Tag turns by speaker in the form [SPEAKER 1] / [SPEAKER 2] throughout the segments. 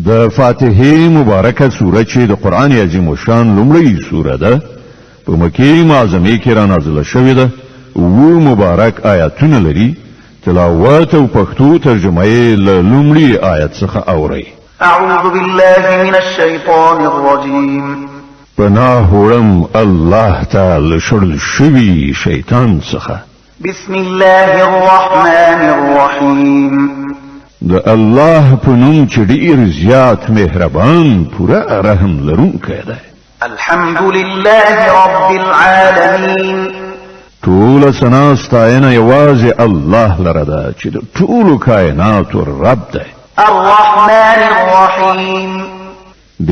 [SPEAKER 1] د فاتحه مبارکه سوره چې د قران عظیم شان لومړی سوره ده په مکه معظمه کې را نازله شوې ده او مبارک آیاتونه لري تلاوت او پښتو ترجمه یې له لومړي آیت څخه اوري
[SPEAKER 2] اعوذ بالله من الشیطان الرجیم
[SPEAKER 1] پناه وړم الله تعالی شړل شوی شیطان څخه
[SPEAKER 2] بسم الله الرحمن الرحیم
[SPEAKER 1] د الله په نوم چې ډیر زیات مهربان پوره رحم لرونکی دی
[SPEAKER 2] الحمد لله رب العالمین
[SPEAKER 1] ټول ثنا ستاینه یوازې الله لره ده چې د ټولو کائناتو رب دی
[SPEAKER 2] الرحمن الرحیم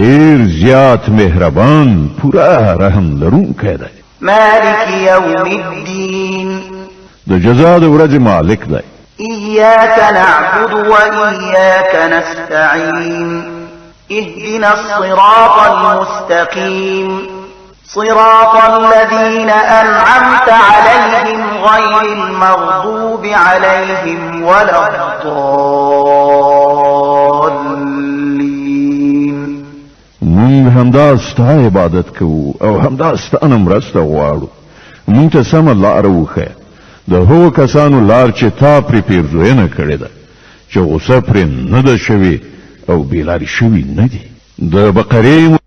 [SPEAKER 1] ډیر زیات مهربان پوره رحم لرونکی دی
[SPEAKER 2] مالک یوم الدین
[SPEAKER 1] د جزا د ورځې مالک دی
[SPEAKER 2] إياك نعبد وإياك نستعين اهدنا الصراط المستقيم صراط الذين أنعمت عليهم غير المغضوب عليهم ولا الضالين
[SPEAKER 1] مونږ همدا ستا عبادت کوو او همدا ستا مرسته غواړو مونږ ته سمه لاره وښیه د هغو کسانو لار چې تا پرې پیرزوینه کړې ده چې غصه پرې نه ده شوې او بېلارې شوي نه دي د بقرې